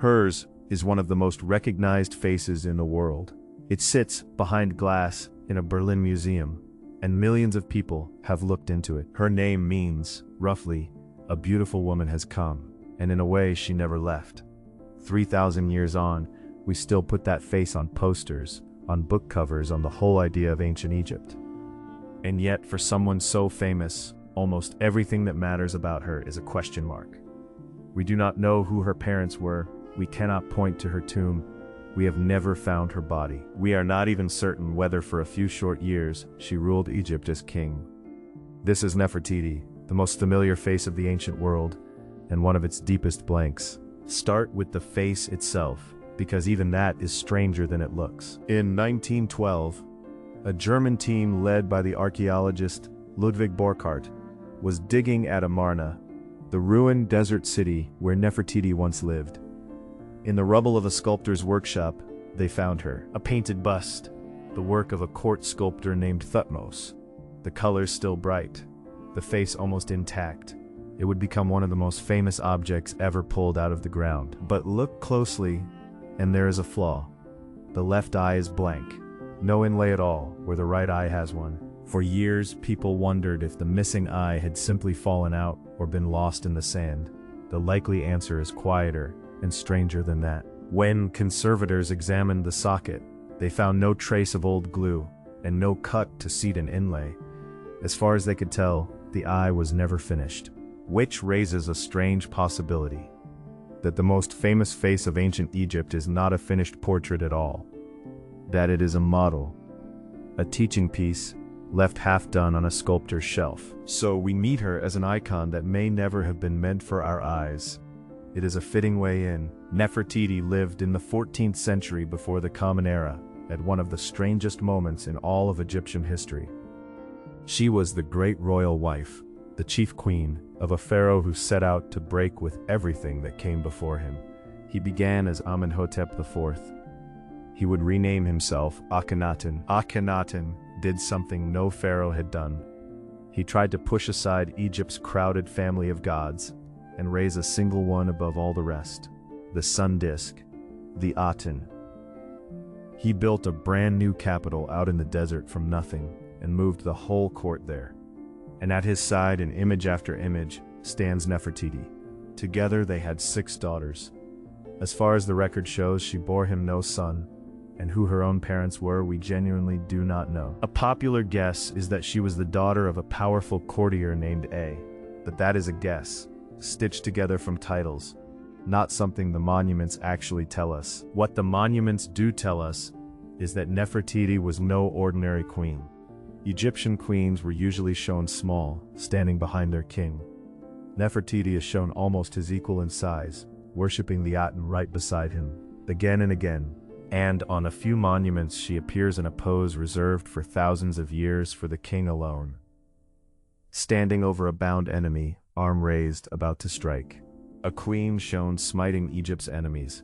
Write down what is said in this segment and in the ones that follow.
Hers is one of the most recognized faces in the world. It sits behind glass in a Berlin museum, and millions of people have looked into it. Her name means, roughly, a beautiful woman has come, and in a way she never left. 3,000 years on, we still put that face on posters, on book covers, on the whole idea of ancient Egypt. And yet, for someone so famous, almost everything that matters about her is a question mark. We do not know who her parents were, we cannot point to her tomb, we have never found her body. We are not even certain whether for a few short years she ruled Egypt as king. This is Nefertiti, the most familiar face of the ancient world, and one of its deepest blanks. Start with the face itself, because even that is stranger than it looks. In 1912, a German team led by the archaeologist Ludwig Borchardt was digging at Amarna, the ruined desert city where Nefertiti once lived. In the rubble of a sculptor's workshop, they found her, a painted bust, the work of a court sculptor named Thutmose. The colors still bright, the face almost intact. It would become one of the most famous objects ever pulled out of the ground. But look closely, and there is a flaw. The left eye is blank, no inlay at all, where the right eye has one. For years, people wondered if the missing eye had simply fallen out or been lost in the sand. The likely answer is quieter and stranger than that. When conservators examined the socket, they found no trace of old glue and no cut to seat an inlay. As far as they could tell, the eye was never finished. Which raises a strange possibility, that the most famous face of ancient Egypt is not a finished portrait at all. That it is a model, a teaching piece, left half done on a sculptor's shelf. So we meet her as an icon that may never have been meant for our eyes. It is a fitting way in. Nefertiti lived in the 14th century before the Common Era, at one of the strangest moments in all of Egyptian history. She was the great royal wife, the chief queen, of a pharaoh who set out to break with everything that came before him. He began as Amenhotep IV. He would rename himself Akhenaten. Akhenaten did something no pharaoh had done. He tried to push aside Egypt's crowded family of gods and raise a single one above all the rest, the sun disk, the Aten. He built a brand new capital out in the desert from nothing and moved the whole court there. And at his side, in image after image, stands Nefertiti. Together they had 6 daughters. As far as the record shows, she bore him no son, and who her own parents were, we genuinely do not know. A popular guess is that she was the daughter of a powerful courtier named A, but that is a guess, stitched together from titles, not something the monuments actually tell us. What the monuments do tell us is that Nefertiti was no ordinary queen. Egyptian queens were usually shown small, standing behind their king. Nefertiti is shown almost his equal in size, worshipping the Aten right beside him, again and again. And on a few monuments she appears in a pose reserved for thousands of years for the king alone. Standing over a bound enemy, arm raised, about to strike. A queen shown smiting Egypt's enemies.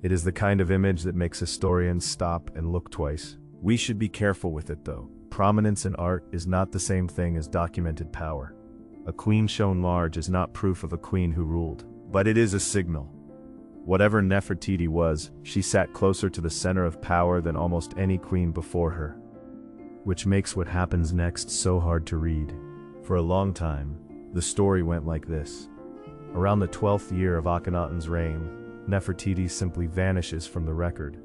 It is the kind of image that makes historians stop and look twice. We should be careful with it though. Prominence in art is not the same thing as documented power. A queen shown large is not proof of a queen who ruled, but it is a signal. Whatever Nefertiti was, she sat closer to the center of power than almost any queen before her, which makes what happens next so hard to read. For a long time, the story went like this. Around the 12th year of Akhenaten's reign, Nefertiti simply vanishes from the record.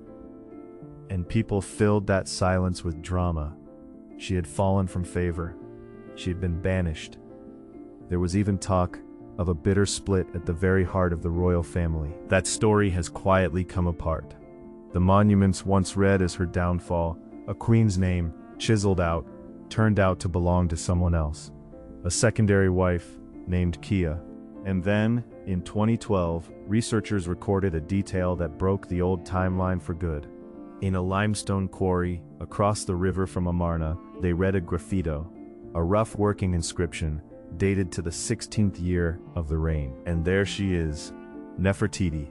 And people filled that silence with drama. She had fallen from favor. She had been banished. There was even talk of a bitter split at the very heart of the royal family. That story has quietly come apart. The monuments once read as her downfall, a queen's name, chiseled out, turned out to belong to someone else. A secondary wife, named Kia. And then, in 2012, researchers recorded a detail that broke the old timeline for good. In a limestone quarry, across the river from Amarna, they read a graffito, a rough working inscription, dated to the 16th year of the reign. And there she is, Nefertiti,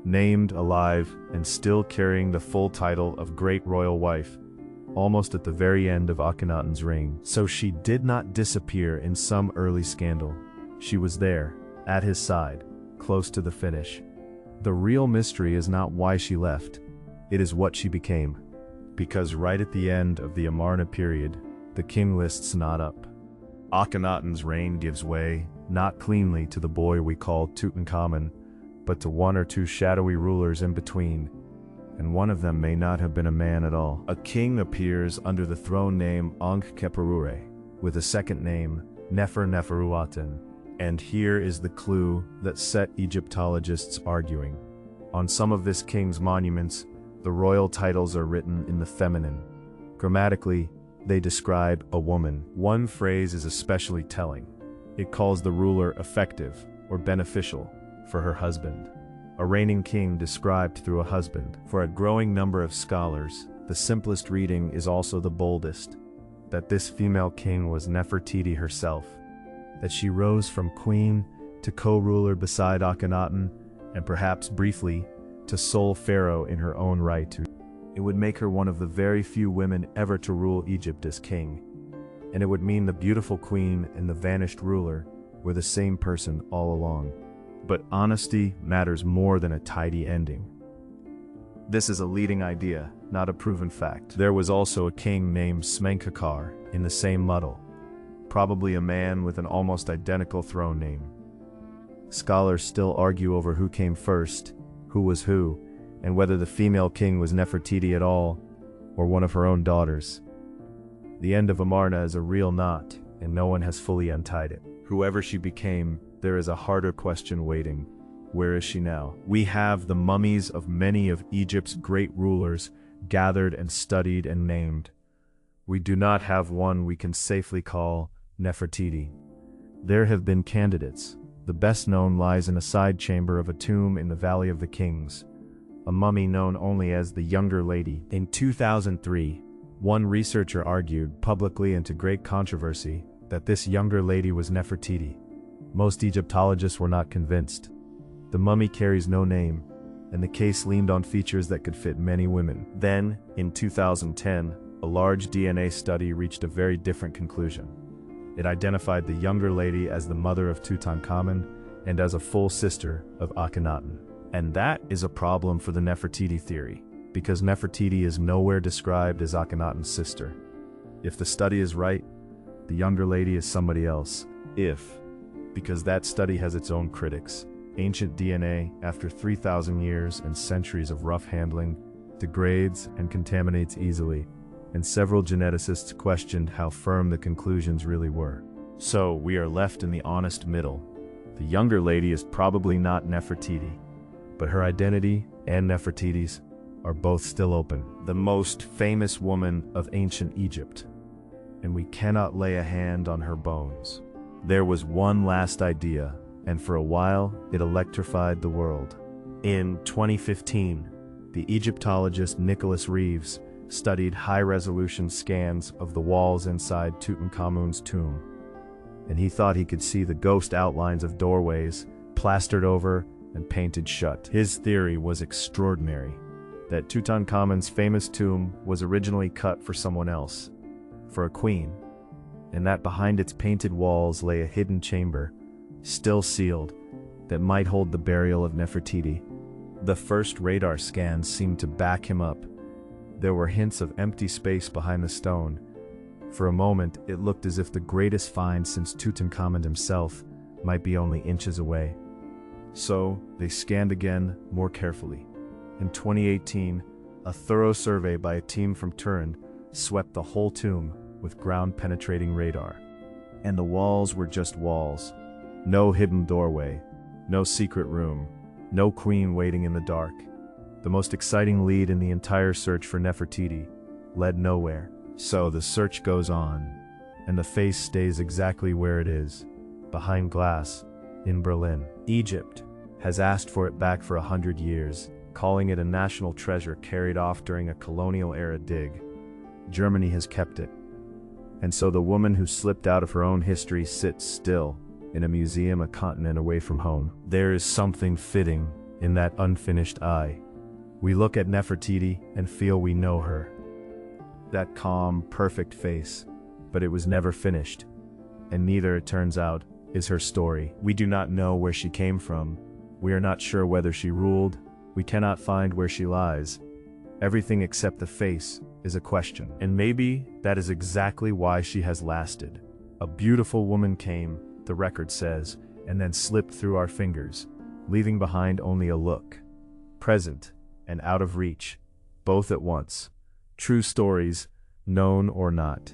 named, alive, and still carrying the full title of Great Royal Wife, almost at the very end of Akhenaten's reign. So she did not disappear in some early scandal. She was there, at his side, close to the finish. the real mystery is not why she left, it is what she became. Because right at the end of the Amarna period, the king list's not up. Akhenaten's reign gives way, not cleanly to the boy we call Tutankhamun, but to one or two shadowy rulers in between, and one of them may not have been a man at all. A king appears under the throne name Ankh-Kheperure, with a second name, Nefer-Neferuaten. And here is the clue that set Egyptologists arguing. On some of this king's monuments, the royal titles are written in the feminine. Grammatically, they describe a woman. One phrase is especially telling. It calls the ruler effective or beneficial for her husband. A reigning king described through a husband. For a growing number of scholars, the simplest reading is also the boldest, that this female king was Nefertiti herself, that she rose from queen to co-ruler beside Akhenaten, and perhaps briefly, to sole pharaoh in her own right. It would make her one of the very few women ever to rule Egypt as king, and it would mean the beautiful queen and the vanished ruler were the same person all along. But honesty matters more than a tidy ending. This is a leading idea, not a proven fact. There was also a king named Smenkhkare in the same muddle, probably a man with an almost identical throne name. Scholars still argue over who came first, who was who, and whether the female king was Nefertiti at all, or one of her own daughters. The end of Amarna is a real knot, and no one has fully untied it. Whoever she became, there is a harder question waiting. Where is she now? We have the mummies of many of Egypt's great rulers gathered and studied and named. We do not have one we can safely call Nefertiti. There have been candidates. The best known lies in a side chamber of a tomb in the Valley of the Kings, a mummy known only as the Younger Lady. In 2003, one researcher argued publicly and to great controversy that this Younger Lady was Nefertiti. Most Egyptologists were not convinced. The mummy carries no name, and the case leaned on features that could fit many women. Then, in 2010, a large DNA study reached a very different conclusion. It identified the Younger Lady as the mother of Tutankhamun and as a full sister of Akhenaten. And that is a problem for the Nefertiti theory, because Nefertiti is nowhere described as Akhenaten's sister. If the study is right, the Younger Lady is somebody else. Because that study has its own critics. Ancient DNA, after 3,000 years and centuries of rough handling, degrades and contaminates easily, and several geneticists questioned how firm the conclusions really were. So we are left in the honest middle. The Younger Lady is probably not Nefertiti, but her identity and Nefertiti's are both still open. The most famous woman of ancient Egypt, and we cannot lay a hand on her bones. There was one last idea, and for a while it electrified the world. In 2015, the Egyptologist Nicholas Reeves studied high-resolution scans of the walls inside Tutankhamun's tomb, and he thought he could see the ghost outlines of doorways plastered over and painted shut. His theory was extraordinary, that Tutankhamun's famous tomb was originally cut for someone else, for a queen, and that behind its painted walls lay a hidden chamber, still sealed, that might hold the burial of Nefertiti. The first radar scans seemed to back him up. There were hints of empty space behind the stone. For a moment, it looked as if the greatest find since Tutankhamun himself might be only inches away. So, they scanned again, more carefully. In 2018, a thorough survey by a team from Turin swept the whole tomb with ground-penetrating radar. And the walls were just walls. No hidden doorway, no secret room, no queen waiting in the dark. The most exciting lead in the entire search for Nefertiti led nowhere. So the search goes on, and the face stays exactly where it is, behind glass, in Berlin. Egypt has asked for it back for 100 years, calling it a national treasure carried off during a colonial-era dig. Germany has kept it. And so the woman who slipped out of her own history sits still in a museum a continent away from home. There is something fitting in that unfinished eye. We look at Nefertiti and feel we know her. That calm, perfect face, but it was never finished. And neither, it turns out, is her story. We do not know where she came from, We are not sure whether she ruled. We cannot find where she lies. Everything except the face is a question. And maybe that is exactly why she has lasted. A beautiful woman came, the record says, and then slipped through our fingers, leaving behind only a look. Present and out of reach, both at once. True stories, known or not.